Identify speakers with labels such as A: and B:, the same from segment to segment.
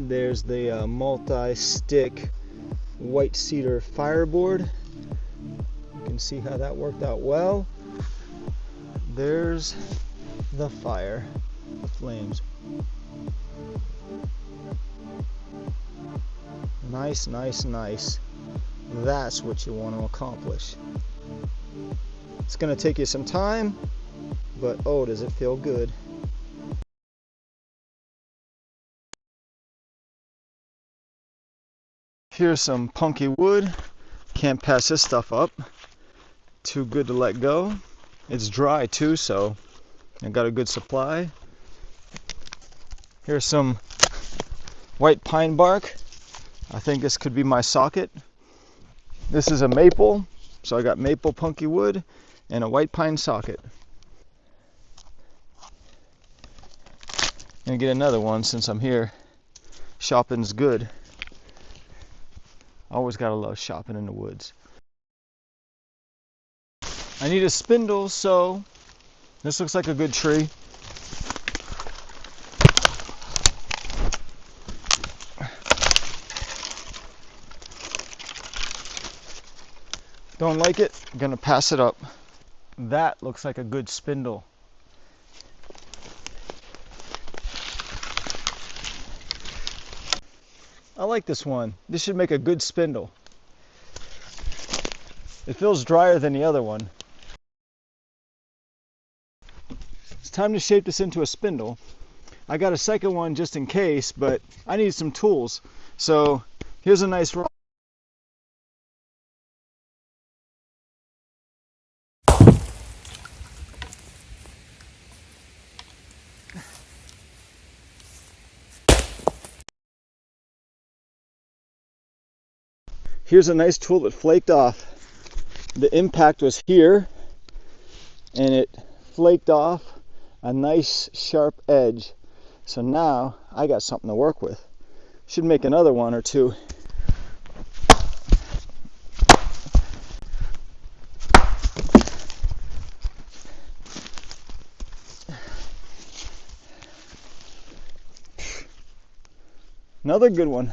A: There's the multi-stick White Cedar Fireboard. You can see how that worked out well. There's the fire, the flames. Nice, nice, nice. That's what you want to accomplish. It's going to take you some time, but oh, does it feel good. Here's some punky wood. Can't pass this stuff up. Too good to let go. It's dry too, so I got a good supply. Here's some white pine bark. I think this could be my socket. This is a maple, so I got maple punky wood and a white pine socket. Gonna get another one since I'm here. Shopping's good. Always gotta love shopping in the woods. I need a spindle, so this looks like a good tree. Don't like it, I'm gonna pass it up. That looks like a good spindle. I like this one. This should make a good spindle. It feels drier than the other one. It's time to shape this into a spindle. I got a second one just in case, but I need some tools. So here's a nice rock. Here's a nice tool that flaked off. The impact was here, and it flaked off a nice sharp edge. So now I got something to work with. Should make another one or two. Another good one.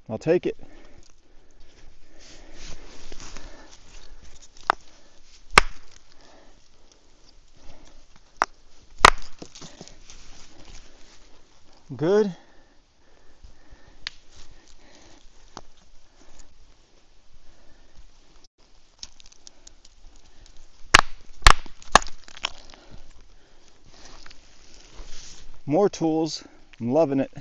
A: I'll take it. Good. More tools. I'm loving it.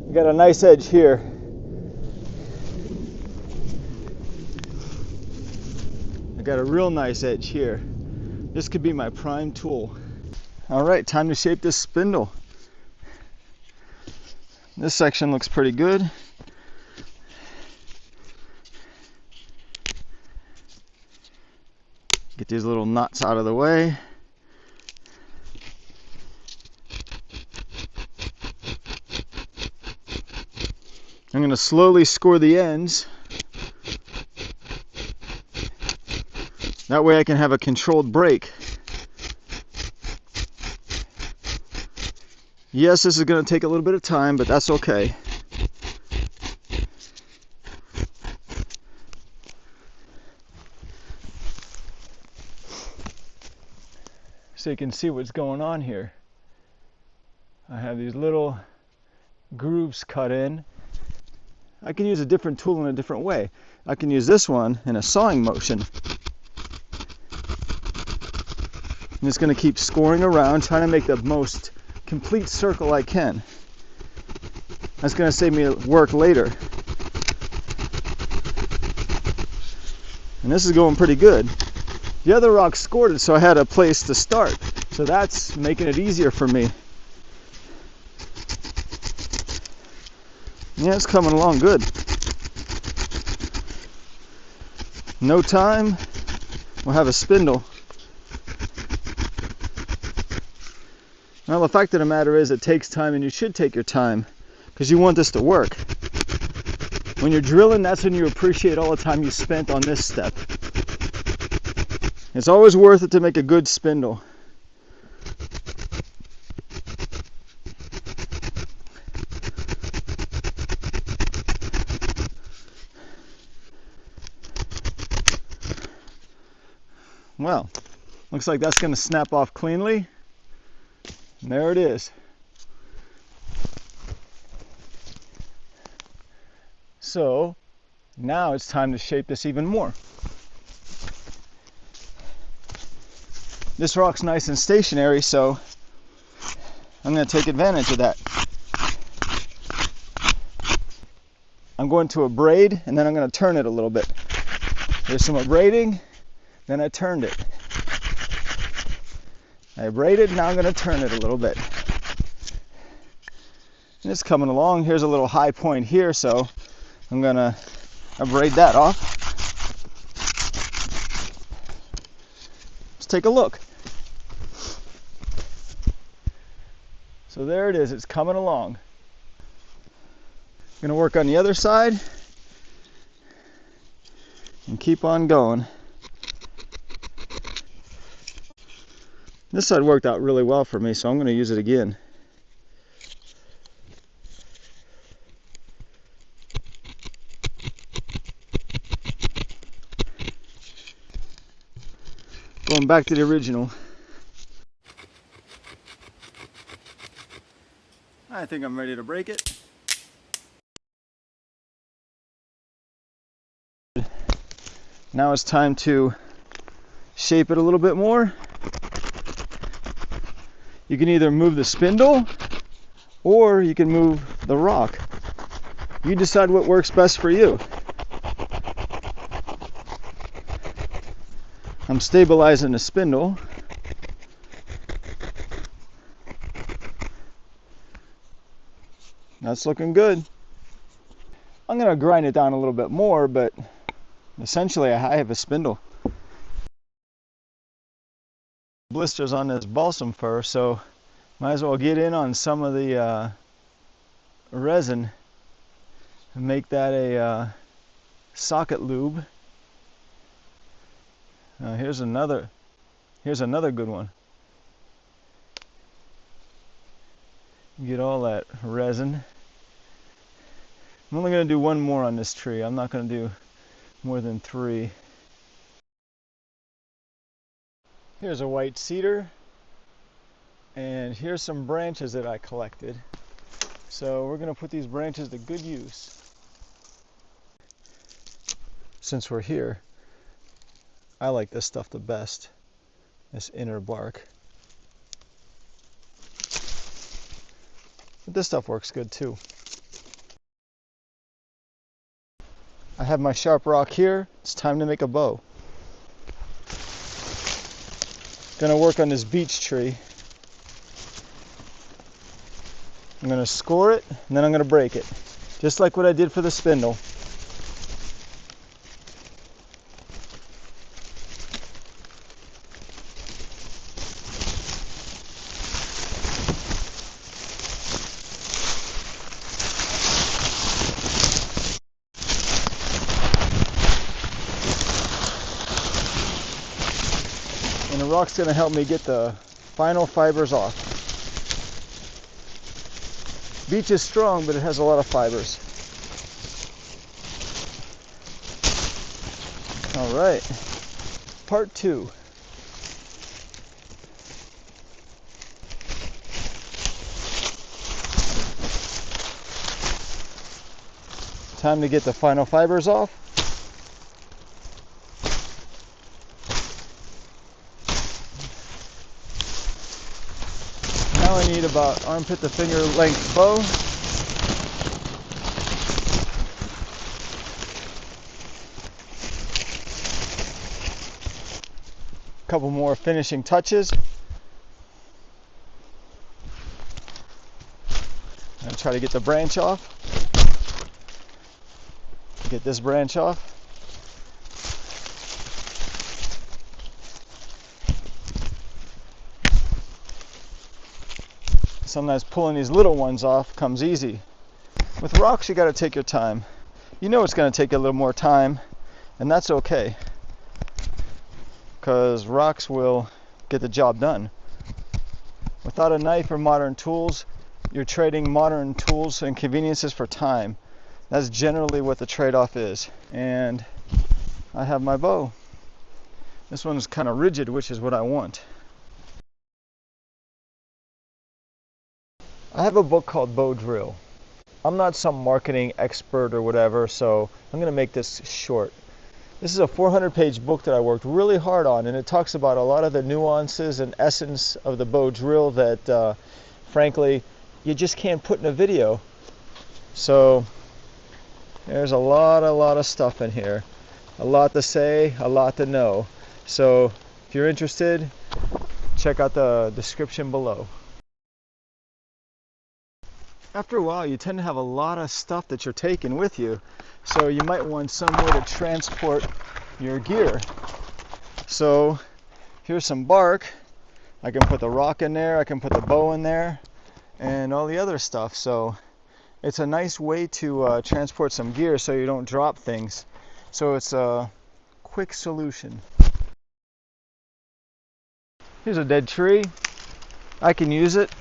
A: We got a nice edge here. I got a real nice edge here. This could be my prime tool. All right, time to shape this spindle. This section looks pretty good. Get these little knots out of the way. I'm going to slowly score the ends. That way I can have a controlled break. Yes, this is going to take a little bit of time, but that's okay. So you can see what's going on here. I have these little grooves cut in. I can use a different tool in a different way. I can use this one in a sawing motion. I'm just going to keep scoring around, trying to make the most complete circle I can. That's going to save me work later. And this is going pretty good. The other rock scored it, so I had a place to start. So that's making it easier for me. Yeah, it's coming along good. No time, we'll have a spindle. Well, the fact of the matter is it takes time, and you should take your time because you want this to work. When you're drilling, that's when you appreciate all the time you spent on this step. It's always worth it to make a good spindle. Well, looks like that's going to snap off cleanly. And there it is. So now it's time to shape this even more. This rock's nice and stationary, so I'm going to take advantage of that. I'm going to abrade, and then I'm going to turn it a little bit. There's some abrading, then I turned it. I abraded, now I'm going to turn it a little bit. And it's coming along. Here's a little high point here, so I'm going to abrade that off. Let's take a look. So there it is, it's coming along. I'm going to work on the other side and keep on going. This side worked out really well for me, so I'm going to use it again. Going back to the original. I think I'm ready to break it. Now it's time to shape it a little bit more. You can either move the spindle or you can move the rock. You decide what works best for you. I'm stabilizing the spindle. That's looking good. I'm going to grind it down a little bit more, but essentially I have a spindle. Blisters on this balsam fir, so might as well get in on some of the resin and make that a socket lube. Here's another good one. Get all that resin. I'm only going to do one more on this tree. I'm not going to do more than 3. Here's a white cedar, and here's some branches that I collected. So we're going to put these branches to good use. Since we're here, I like this stuff the best, this inner bark. But this stuff works good too. I have my sharp rock here. It's time to make a bow. Gonna work on this beech tree. I'm gonna score it, and then I'm gonna break it. Just like what I did for the spindle. And the rock's going to help me get the final fibers off. Beech is strong, but it has a lot of fibers. All right, part 2. Time to get the final fibers off. Now I need about armpit to finger length bow. A couple more finishing touches. And try to get the branch off. Get this branch off. Sometimes pulling these little ones off comes easy. With rocks, you got to take your time. you know it's going to take a little more time, and that's okay, because rocks will get the job done. Without a knife or modern tools, you're trading modern tools and conveniences for time. That's generally what the trade-off is. And I have my bow. This one's kind of rigid, which is what I want. I have a book called Bow Drill. I'm not some marketing expert or whatever, so I'm going to make this short. This is a 400-page book that I worked really hard on, and it talks about a lot of the nuances and essence of the bow drill that, frankly, you just can't put in a video. So there's a lot of stuff in here. A lot to say, a lot to know. So if you're interested, check out the description below. After a while, you tend to have a lot of stuff that you're taking with you. So you might want some way to transport your gear. So here's some bark. I can put the rock in there, I can put the bow in there, and all the other stuff. So it's a nice way to transport some gear so you don't drop things. So it's a quick solution. Here's a dead tree. I can use it.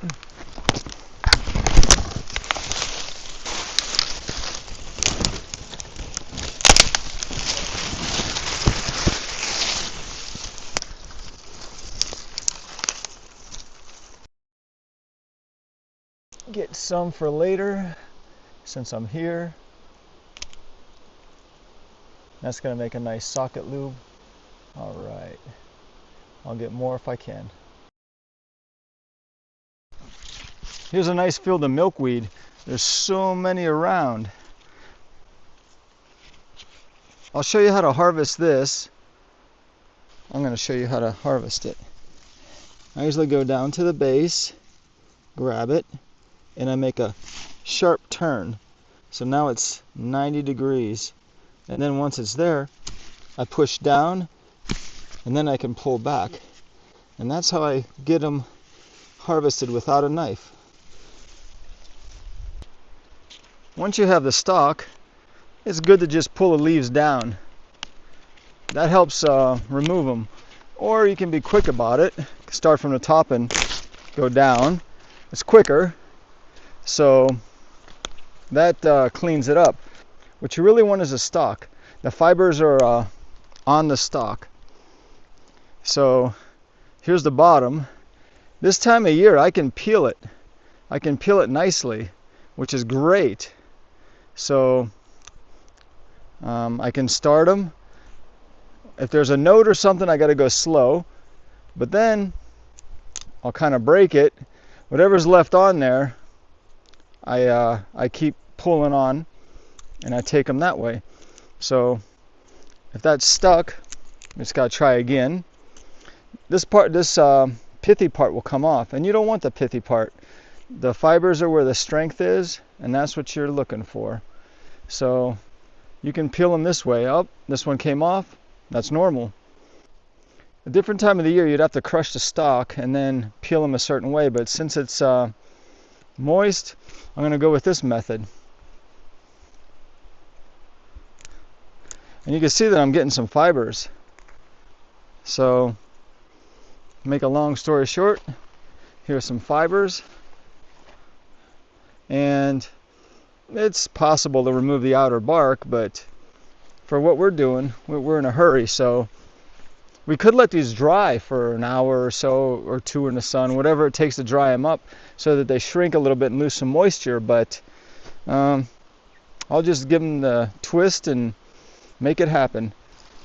A: Get some for later since I'm here. That's going to make a nice socket lube. All right, I'll get more if I can. Here's a nice field of milkweed. There's so many around. I'll show you how to harvest this. I'm going to show you how to harvest it. I usually go down to the base, grab it, and I make a sharp turn. So now it's 90 degrees. And then once it's there, I push down, and then I can pull back. And that's how I get them harvested without a knife. Once you have the stalk, it's good to just pull the leaves down. That helps remove them. Or you can be quick about it. Start from the top and go down. It's quicker. So that cleans it up. What you really want is a stalk. The fibers are on the stalk. So here's the bottom. This time of year I can peel it. I can peel it nicely, which is great. So I can start them. If there's a note or something, I got to go slow. But then I'll kind of break it. Whatever's left on there, I keep pulling on, and I take them that way. So if that's stuck, I just got to try again. This pithy part will come off, and you don't want the pithy part. The fibers are where the strength is, and that's what you're looking for. So you can peel them this way. Oh, this one came off. That's normal. A different time of the year, you'd have to crush the stalk and then peel them a certain way, but since it's moist, I'm going to go with this method. And you can see that I'm getting some fibers. So, make a long story short, here's some fibers. And it's possible to remove the outer bark, but for what we're doing, we're in a hurry. So we could let these dry for an hour or so, or two in the sun, whatever it takes to dry them up so that they shrink a little bit and lose some moisture. But I'll just give them the twist and make it happen.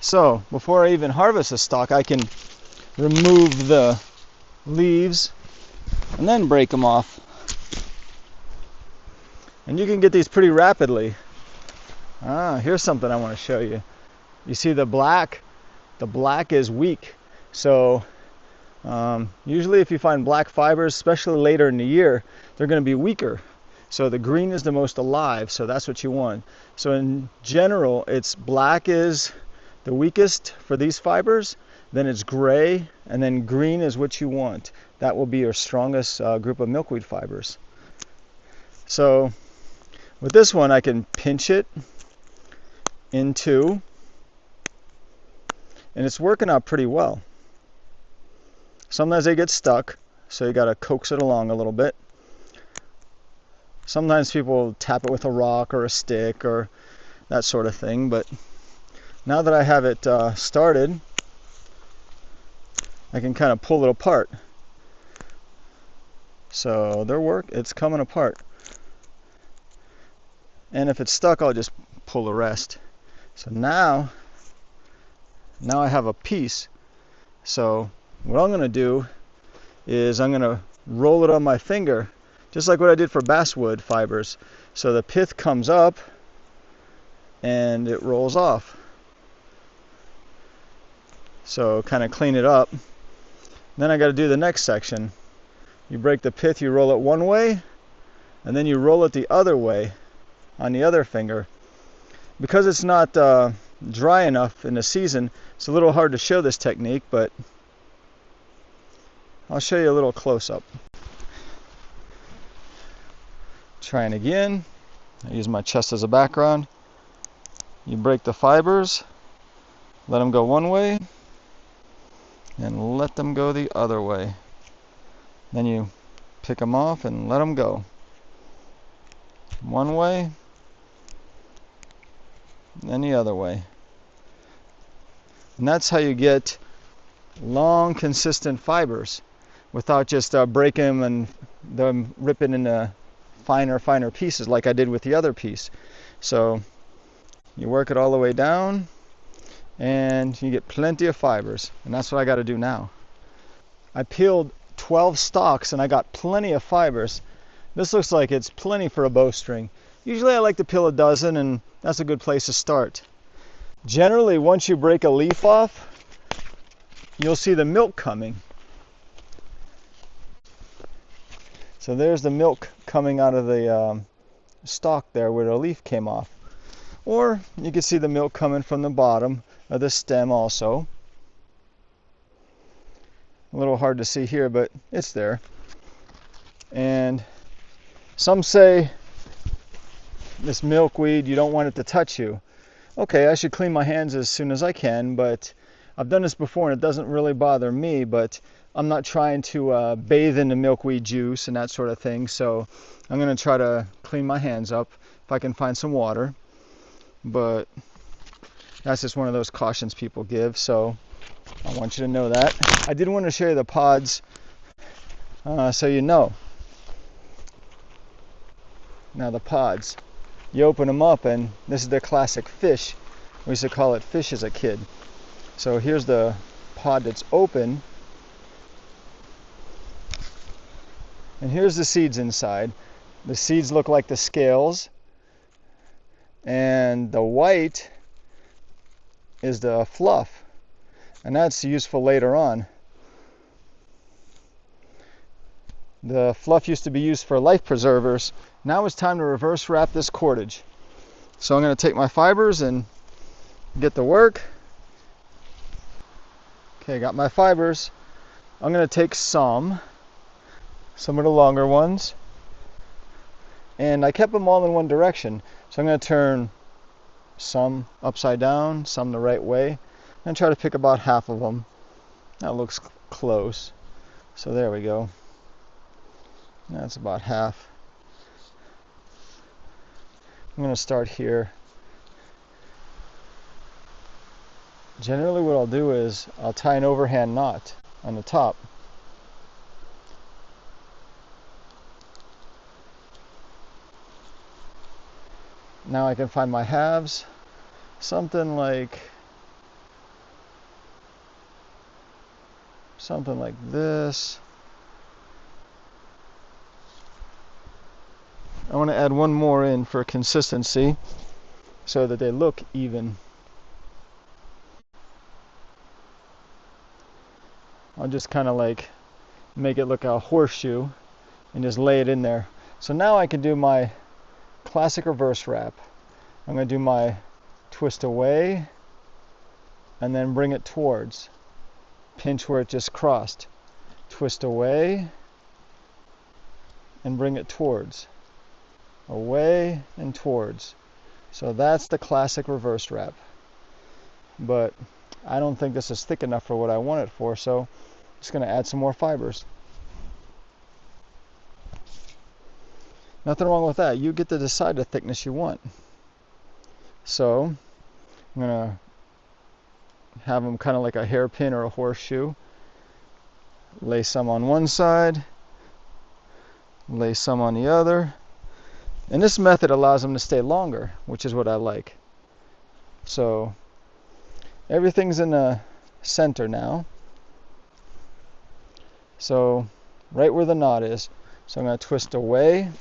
A: So before I even harvest the stalk, I can remove the leaves and then break them off. And you can get these pretty rapidly. Here's something I want to show you. You see the black? The black is weak. So usually if you find black fibers, especially later in the year, they're going to be weaker. So the green is the most alive, so that's what you want. So in general, it's black is the weakest for these fibers, then it's gray, and then green is what you want. That will be your strongest group of milkweed fibers. So with this one, I can pinch it, in two, and it's working out pretty well. Sometimes they get stuck, so you got to coax it along a little bit. Sometimes people tap it with a rock or a stick or that sort of thing, but now that I have it started, I can kind of pull it apart. So it's coming apart. And if it's stuck, I'll just pull the rest. So now I have a piece. So what I'm going to do is I'm going to roll it on my finger, just like what I did for basswood fibers. So the pith comes up and it rolls off. So kind of clean it up. Then I got to do the next section. You break the pith, you roll it one way, and then you roll it the other way on the other finger. Because it's not dry enough in the season, it's a little hard to show this technique, but I'll show you a little close-up. Trying again. I use my chest as a background. You break the fibers, let them go one way, and let them go the other way. Then you pick them off and let them go. One way, and the other way. And that's how you get long, consistent fibers without just breaking them and them ripping into finer pieces like I did with the other piece. So you work it all the way down and you get plenty of fibers, and that's what I got to do now. I peeled 12 stalks and I got plenty of fibers. This looks like it's plenty for a bowstring. Usually I like to peel a dozen, and that's a good place to start. Generally, once you break a leaf off, you'll see the milk coming. So there's the milk coming out of the stalk there where the leaf came off. Or you can see the milk coming from the bottom of the stem also. A little hard to see here, but it's there. And some say this milkweed, you don't want it to touch you. Okay, I should clean my hands as soon as I can, but I've done this before and it doesn't really bother me, but I'm not trying to bathe in the milkweed juice and that sort of thing, so I'm going to try to clean my hands up if I can find some water. But that's just one of those cautions people give, so I want you to know that. I did want to show you the pods so you know. Now the pods, you open them up and this is the classic fish. We used to call it fish as a kid. So here's the pod that's open, and here's the seeds inside. The seeds look like the scales, and the white is the fluff, and that's useful later on. The fluff used to be used for life preservers. Now it's time to reverse wrap this cordage. So I'm going to take my fibers and get to work. Okay, got my fibers. I'm going to take some of the longer ones, and I kept them all in one direction. So I'm going to turn some upside down, some the right way, and try to pick about half of them. That looks close. So there we go. That's about half. I'm going to start here. Generally what I'll do is I'll tie an overhand knot on the top. Now I can find my halves, something like this. I want to add one more in for consistency so that they look even. I'll just kind of like make it look a horseshoe and just lay it in there. So now I can do my classic reverse wrap. I'm going to do my twist away and then bring it towards. Pinch where it just crossed. Twist away and bring it towards. Away and towards. So that's the classic reverse wrap. But I don't think this is thick enough for what I want it for, so I'm just going to add some more fibers. Nothing wrong with that. You get to decide the thickness you want. So I'm going to have them kind of like a hairpin or a horseshoe. Lay some on one side, lay some on the other. And this method allows them to stay longer, which is what I like. So everything's in the center now. So right where the knot is. So I'm going to twist away.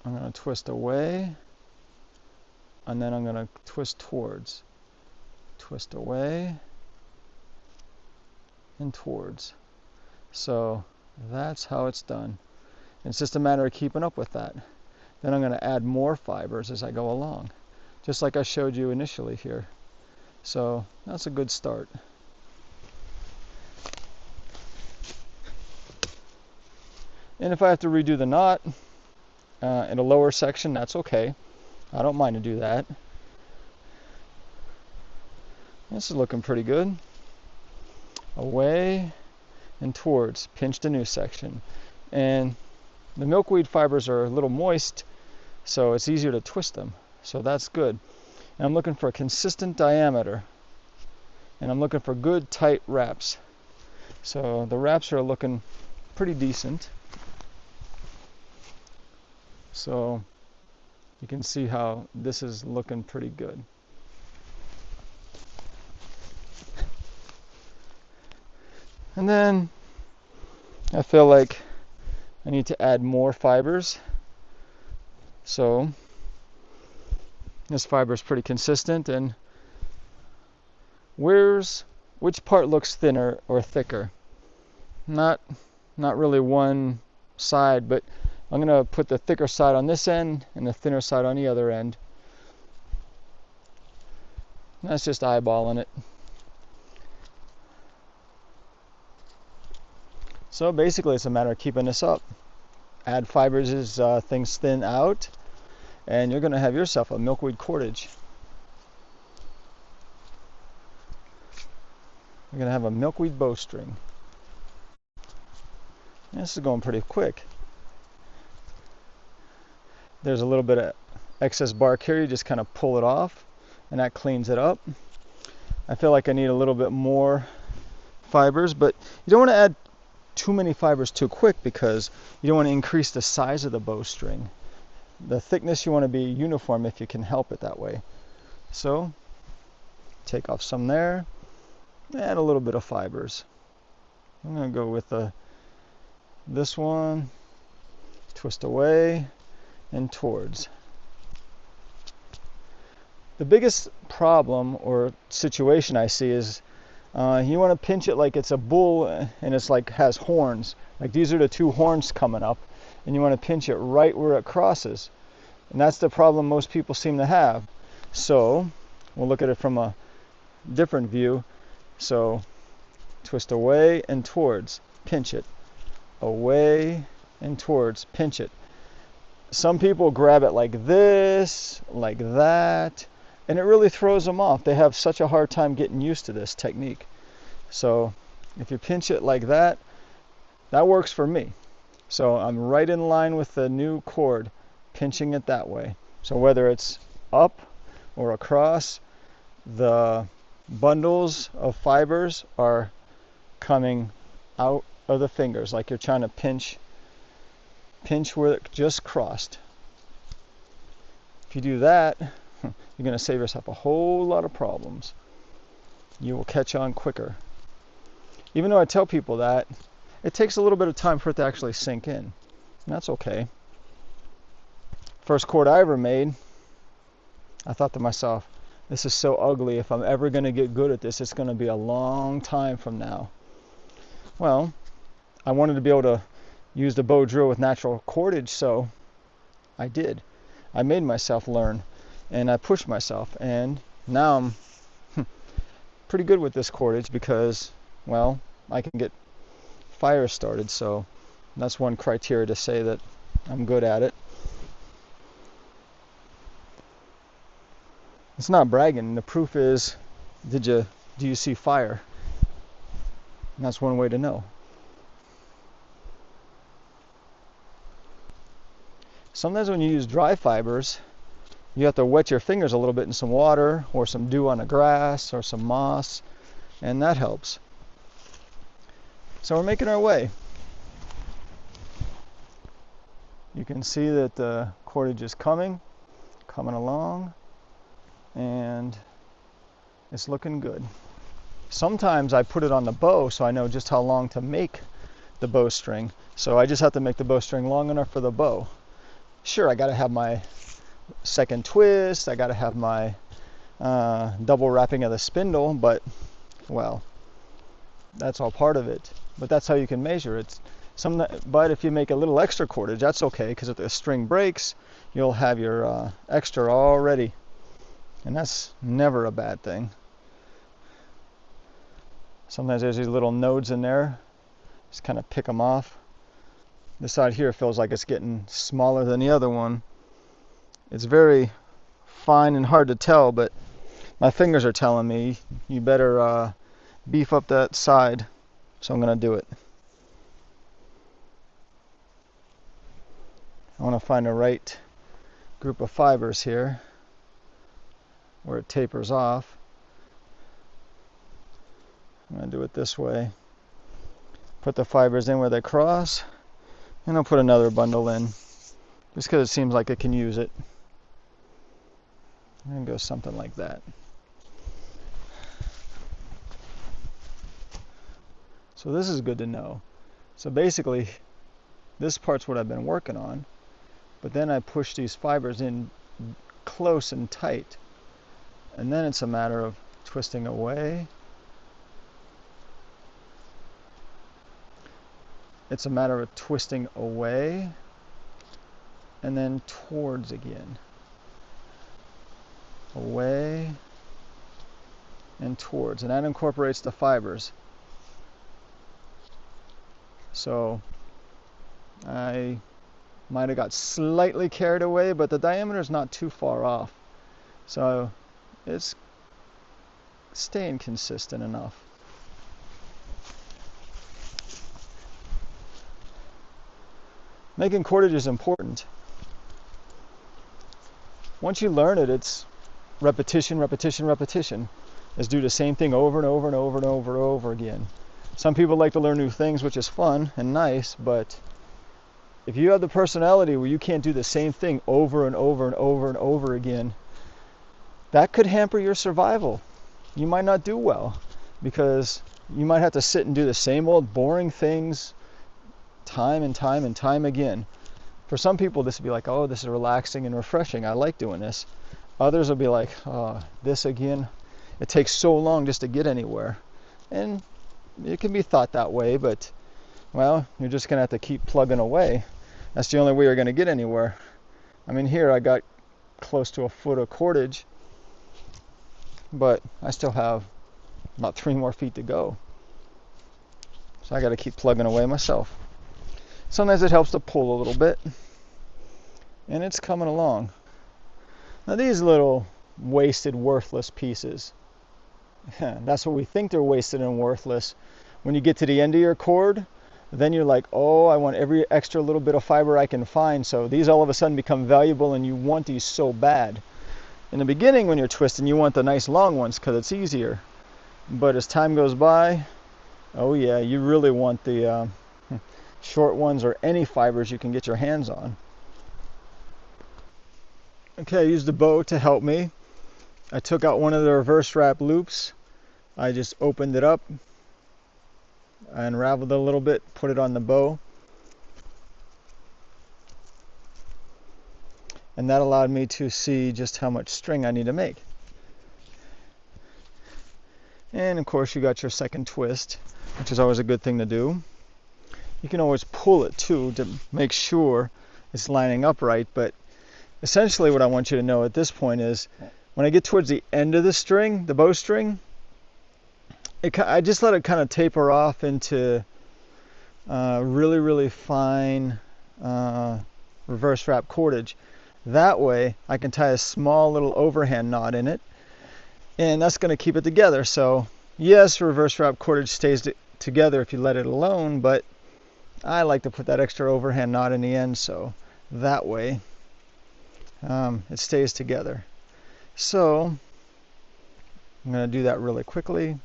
A: I'm going to twist away. And then I'm going to twist towards. Twist away and towards. So that's how it's done. It's just a matter of keeping up with that. Then I'm going to add more fibers as I go along, just like I showed you initially here. So that's a good start. And if I have to redo the knot in a lower section, that's okay. I don't mind to do that. This is looking pretty good. Away and towards. Pinch the new section. And the milkweed fibers are a little moist, so it's easier to twist them. So that's good. And I'm looking for a consistent diameter. And I'm looking for good tight wraps. So the wraps are looking pretty decent. So you can see how this is looking pretty good. And then I feel like I need to add more fibers. So this fiber is pretty consistent, and which part looks thinner or thicker? Not really one side, but I'm going to put the thicker side on this end and the thinner side on the other end. That's just eyeballing it. So basically it's a matter of keeping this up. Add fibers as things thin out, and you're going to have yourself a milkweed cordage. You're going to have a milkweed bowstring. This is going pretty quick. There's a little bit of excess bark here. You just kind of pull it off, and that cleans it up. I feel like I need a little bit more fibers, but you don't want to add too many fibers too quick, because you don't want to increase the size of the bowstring. The thickness you want to be uniform if you can help it that way. So take off some there, add a little bit of fibers. I'm going to go with this one, twist away and towards. The biggest problem or situation I see is you want to pinch it like it's a bull and it's like has horns. Like these are the two horns coming up, and you want to pinch it right where it crosses. And that's the problem most people seem to have. So we'll look at it from a different view. So twist away and towards, pinch it. Away and towards, pinch it. Some people grab it like this, like that, and it really throws them off. They have such a hard time getting used to this technique. So if you pinch it like that, that works for me. So I'm right in line with the new cord, pinching it that way. So whether it's up or across, the bundles of fibers are coming out of the fingers, like you're trying to pinch where it just crossed. If you do that, you're going to save yourself a whole lot of problems. You will catch on quicker. Even though I tell people that, it takes a little bit of time for it to actually sink in. And that's okay. First cord I ever made, I thought to myself, this is so ugly. If I'm ever going to get good at this, it's going to be a long time from now. Well, I wanted to be able to use the bow drill with natural cordage, so I did. I made myself learn, and I pushed myself, and now I'm pretty good with this cordage because, well, I can get fire started. So That's one criteria to say that I'm good at it. It's not bragging. The proof is, do you see fire? And that's one way to know. Sometimes when you use dry fibers, you have to wet your fingers a little bit in some water or some dew on the grass or some moss, and that helps. So we're making our way. You can see that the cordage is coming along, and it's looking good. Sometimes I put it on the bow so I know just how long to make the bowstring. So I just have to make the bowstring long enough for the bow. Sure, I got to have my second twist, I got to have my double wrapping of the spindle, but, well, that's all part of it. But that's how you can measure it. But if you make a little extra cordage, that's okay, because if the string breaks, you'll have your extra all ready. And that's never a bad thing. Sometimes there's these little nodes in there. Just kind of pick them off. This side here feels like it's getting smaller than the other one. It's very fine and hard to tell, but my fingers are telling me you better beef up that side. So I'm going to do it. I want to find the right group of fibers here where it tapers off. I'm going to do it this way. Put the fibers in where they cross, and I'll put another bundle in just because it seems like it can use it. And go something like that. So this is good to know. So basically, this part's what I've been working on, but then I push these fibers in close and tight, and then it's a matter of twisting away. It's a matter of twisting away and then towards again. Away and towards, and that incorporates the fibers. So I might have got slightly carried away, but the diameter is not too far off. So it's staying consistent enough. Making cordage is important. Once you learn it, it's repetition, repetition, repetition. Is do the same thing over and over and over and over and over again. Some people like to learn new things, which is fun and nice, but if you have the personality where you can't do the same thing over and over and over and over again, that could hamper your survival. You might not do well because you might have to sit and do the same old boring things time and time and time again. For some people, this would be like, oh, this is relaxing and refreshing. I like doing this. Others will be like, oh, this again. It takes so long just to get anywhere. And it can be thought that way, but, well, you're just going to have to keep plugging away. That's the only way you're going to get anywhere. I mean, here I got close to a foot of cordage, but I still have about 3 more feet to go. So I got to keep plugging away myself. Sometimes it helps to pull a little bit, and it's coming along. Now these little wasted, worthless pieces, that's what we think they're wasted and worthless. When you get to the end of your cord, then you're like, oh, I want every extra little bit of fiber I can find. So these all of a sudden become valuable, and you want these so bad. In the beginning, when you're twisting, you want the nice long ones because it's easier. But as time goes by, oh yeah, you really want the short ones or any fibers you can get your hands on. Okay, I used the bow to help me. I took out one of the reverse wrap loops. I just opened it up, I unraveled it a little bit, put it on the bow, and that allowed me to see just how much string I need to make. And of course you got your second twist, which is always a good thing to do. You can always pull it too to make sure it's lining up right, but essentially what I want you to know at this point is when I get towards the end of the string, the bowstring, I just let it kind of taper off into really fine reverse wrap cordage. That way I can tie a small little overhand knot in it, and that's going to keep it together. So yes, reverse wrap cordage stays together if you let it alone, but I like to put that extra overhand knot in the end, so that way it stays together. So I'm going to do that really quickly.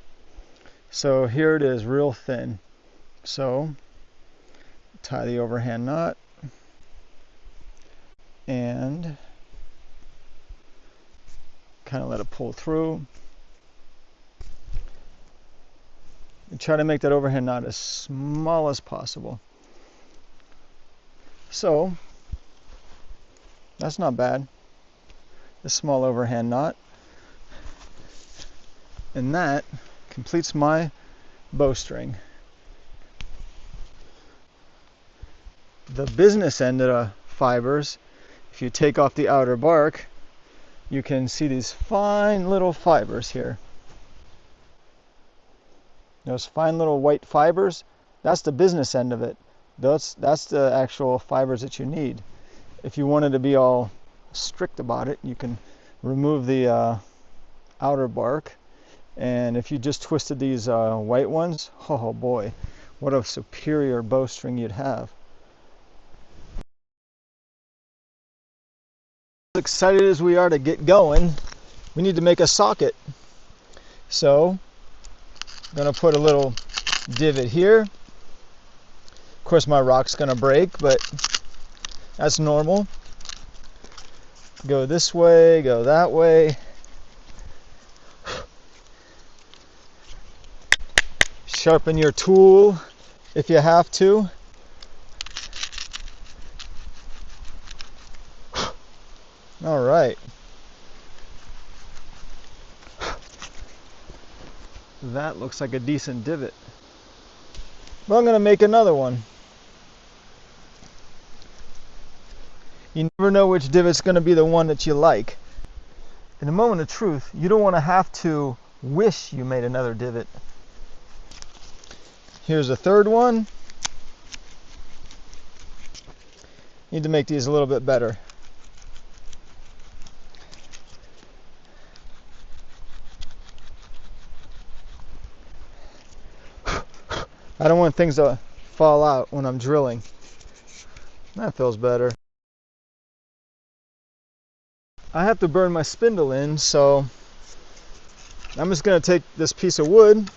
A: So here it is, real thin. So tie the overhand knot and kind of let it pull through. And try to make that overhand knot as small as possible. So that's not bad. A small overhand knot. And that completes my bowstring. The business end of the fibers, if you take off the outer bark, you can see these fine little fibers here. Those fine little white fibers, that's the business end of it. That's the actual fibers that you need. If you wanted to be all strict about it, you can remove the outer bark. And if you just twisted these white ones, oh boy, what a superior bowstring you'd have. As excited as we are to get going, we need to make a socket. So I'm going to put a little divot here. Of course my rock's going to break, but that's normal. Go this way, go that way. Sharpen your tool if you have to. All right. That looks like a decent divot. Well, I'm going to make another one. You never know which divot's going to be the one that you like. In a moment of truth, you don't want to have to wish you made another divot. Here's a third one. Need to make these a little bit better. I don't want things to fall out when I'm drilling. That feels better. I have to burn my spindle in, so I'm just going to take this piece of wood,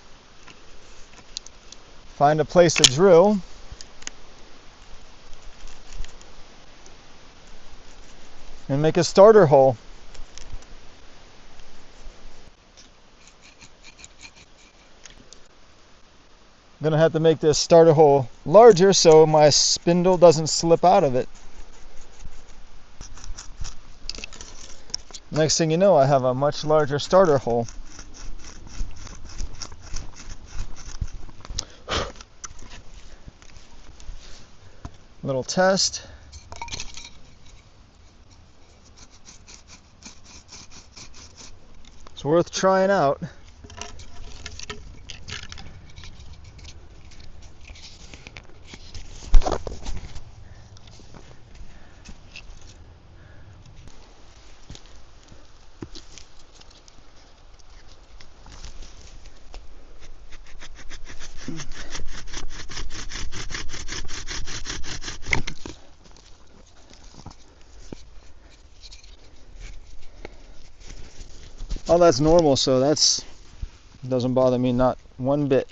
A: find a place to drill, and make a starter hole. I'm going to have to make this starter hole larger so my spindle doesn't slip out of it. Next thing you know, I have a much larger starter hole. Little test. It's worth trying out. Oh, that's normal, so that's doesn't bother me not one bit.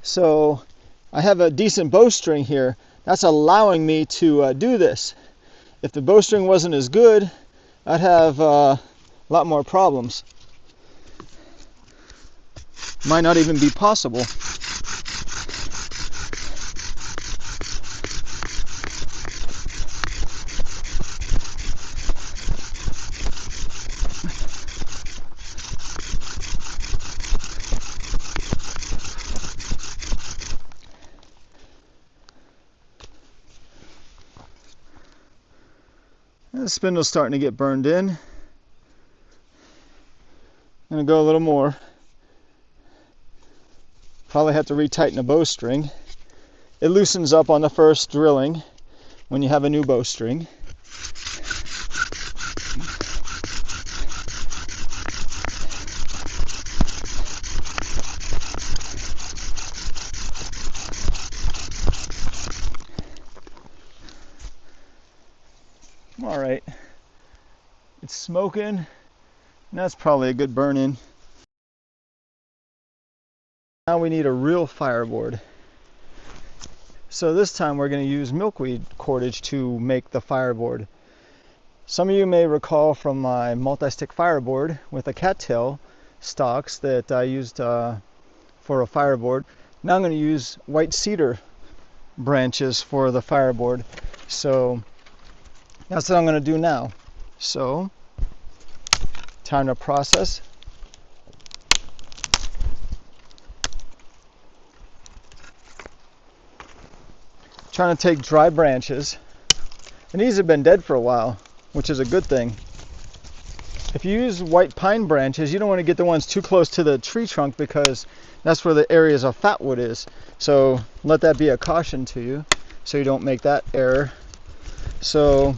A: So I have a decent bowstring here. That's allowing me to do this. If the bowstring wasn't as good, I'd have a lot more problems. Might not even be possible. The spindle's starting to get burned in. I'm going to go a little more. Probably have to retighten the bowstring. It loosens up on the first drilling when you have a new bowstring. All right, it's smoking, and that's probably a good burn-in. Now we need a real fireboard. So this time we're going to use milkweed cordage to make the fireboard. Some of you may recall from my multi-stick fireboard with the cattail stalks that I used for a fireboard. Now I'm going to use white cedar branches for the fireboard. So that's what I'm going to do now. So, time to process. Trying to take dry branches, and these have been dead for a while, which is a good thing. If you use white pine branches, you don't want to get the ones too close to the tree trunk because that's where the areas of fatwood is. So let that be a caution to you, so you don't make that error. So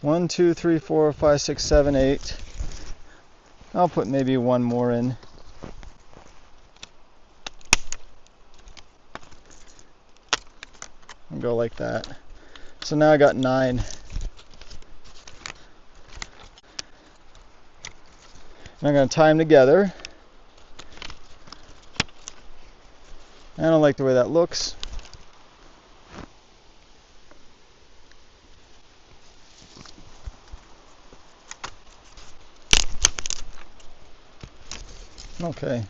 A: 1, 2, 3, 4, 5, 6, 7, 8. I'll put maybe one more in. And go like that. So now I got 9. And I'm going to tie them together. I don't like the way that looks. Okay,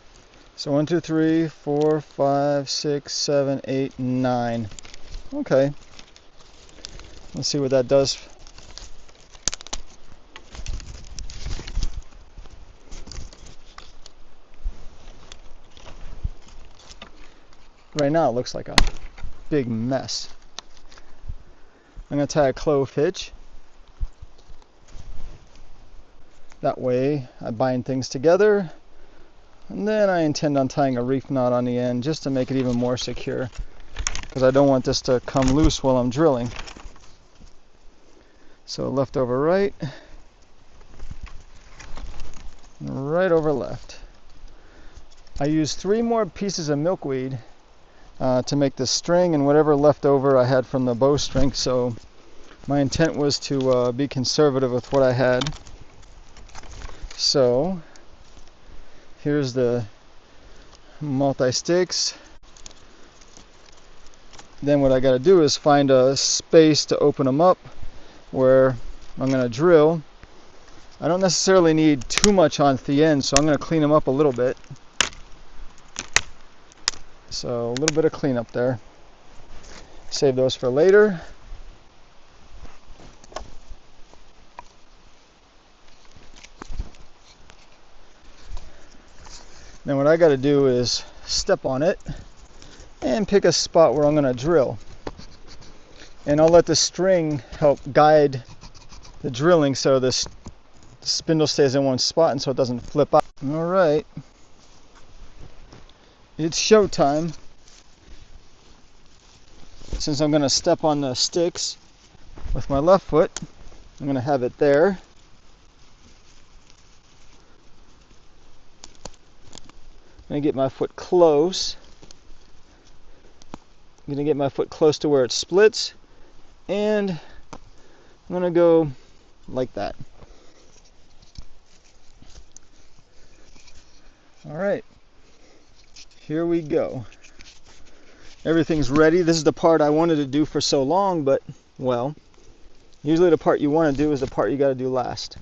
A: so 1, 2, 3, 4, 5, 6, 7, 8, 9. Okay, let's see what that does. Right now it looks like a big mess. I'm going to tie a clove hitch. That way I bind things together. And then I intend on tying a reef knot on the end just to make it even more secure, because I don't want this to come loose while I'm drilling. So left over right, and right over left. I used 3 more pieces of milkweed to make the string and whatever left over I had from the bowstring, so my intent was to be conservative with what I had. So here's the multi-sticks. Then what I got to do is find a space to open them up where I'm going to drill. I don't necessarily need too much on the end, so I'm going to clean them up a little bit. So a little bit of cleanup there. Save those for later. Then what I got to do is step on it and pick a spot where I'm going to drill. And I'll let the string help guide the drilling so the spindle stays in one spot and so it doesn't flip out. All right, it's showtime. Since I'm going to step on the sticks with my left foot, I'm going to have it there. I'm going to get my foot close. I'm going to get my foot close to where it splits, and I'm going to go like that. All right, here we go. Everything's ready. This is the part I wanted to do for so long, but, well, usually the part you want to do is the part you got to do last.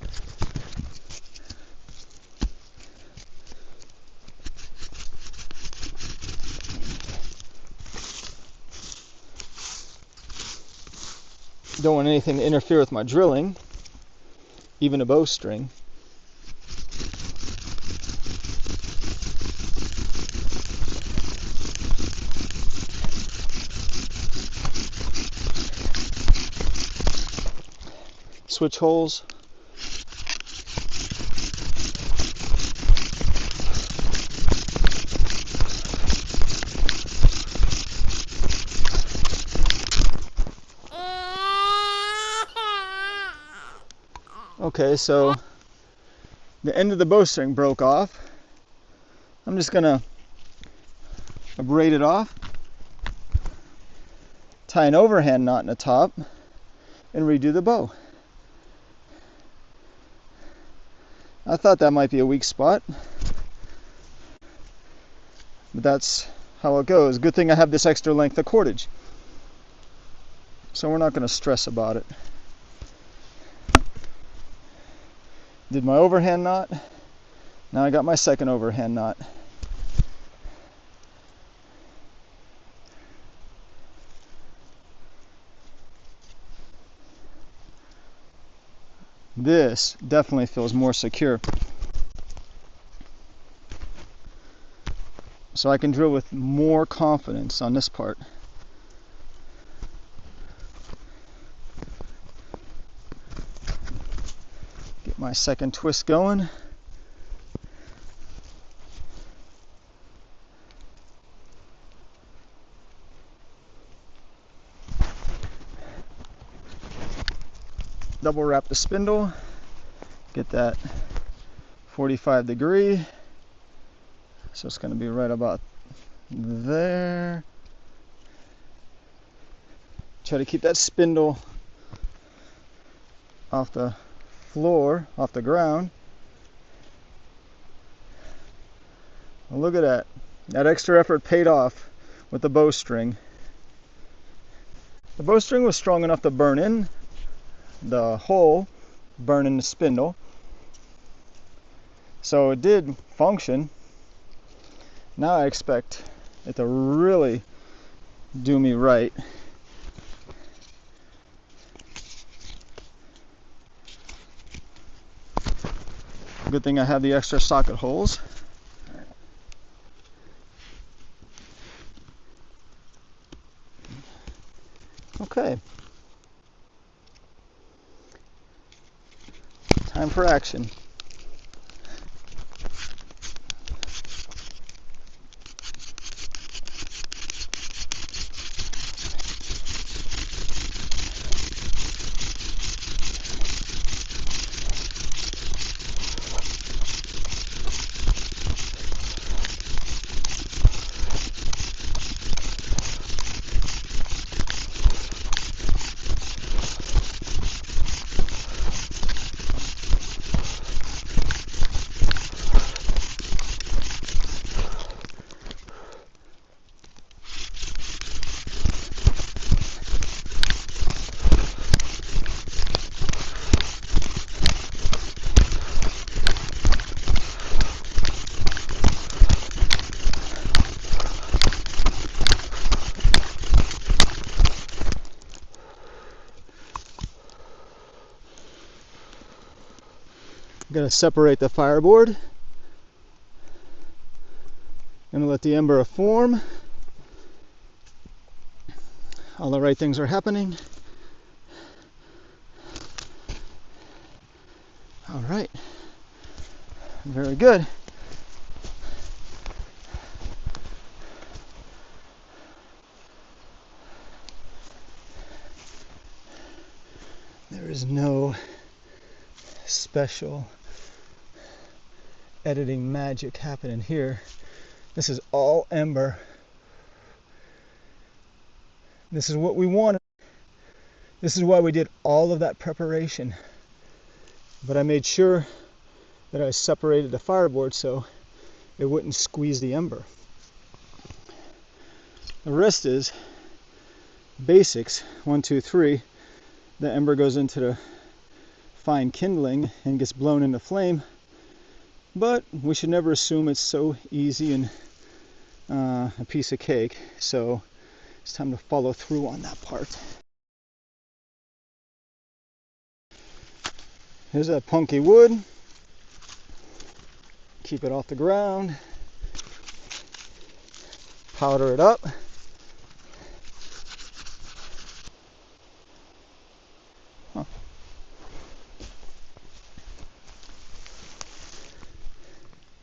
A: Don't want anything to interfere with my drilling, even a bowstring. Switch holes. Okay, so the end of the bowstring broke off. I'm just gonna braid it off, tie an overhand knot in the top, and redo the bow. I thought that might be a weak spot, but that's how it goes. Good thing I have this extra length of cordage, so we're not going to stress about it. Did my overhand knot. Now I got my second overhand knot. This definitely feels more secure. So I can drill with more confidence on this part. Get my second twist going. Double wrap the spindle, get that 45 degree, so it's going to be right about there. Try to keep that spindle off the floor, off the ground. Well, look at that. That extra effort paid off with the bowstring. The bowstring was strong enough to burn in the hole, burn in the spindle, so it did function. Now I expect it to really do me right. Good thing I have the extra socket holes. Okay. Time for action. I'm going to separate the fireboard. I'm going to let the ember form. All the right things are happening. All right. Very good. There is no special editing magic happening here. This is all ember. This is what we wanted. This is why we did all of that preparation. But I made sure that I separated the fireboard so it wouldn't squeeze the ember. The rest is basics. 1, 2, 3. The ember goes into the fine kindling and gets blown into flame. But we should never assume it's so easy and a piece of cake. So it's time to follow through on that part. Here's that punky wood. Keep it off the ground. Powder it up.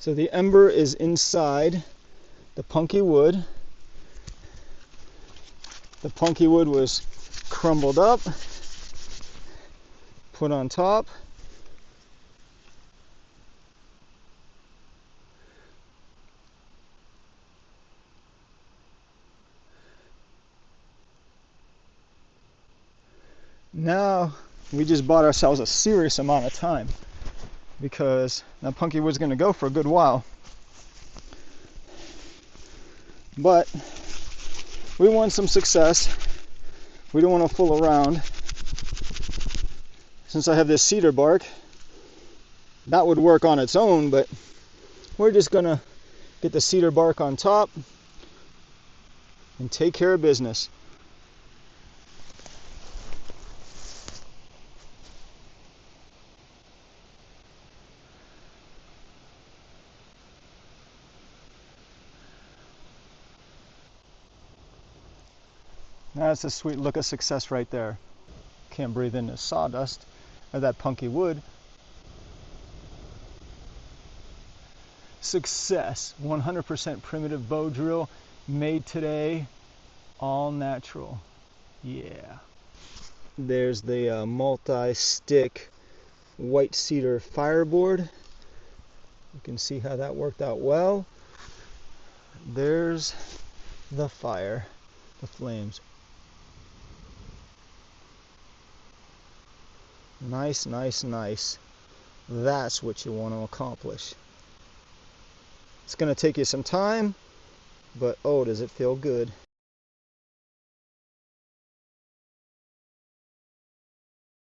A: So the ember is inside the punky wood. The punky wood was crumbled up, put on top. Now we just bought ourselves a serious amount of time, because that punky wood's going to go for a good while. But we want some success. We don't want to fool around. Since I have this cedar bark, that would work on its own, but we're just going to get the cedar bark on top and take care of business. That's a sweet look of success right there. Can't breathe in the sawdust of that punky wood. Success. 100% primitive bow drill, made today, all natural. Yeah. There's the multi-stick White Cedar Fireboard. You can see how that worked out well. There's the fire, the flames. Nice, nice, nice. That's what you want to accomplish. It's going to take you some time, but oh, does it feel good.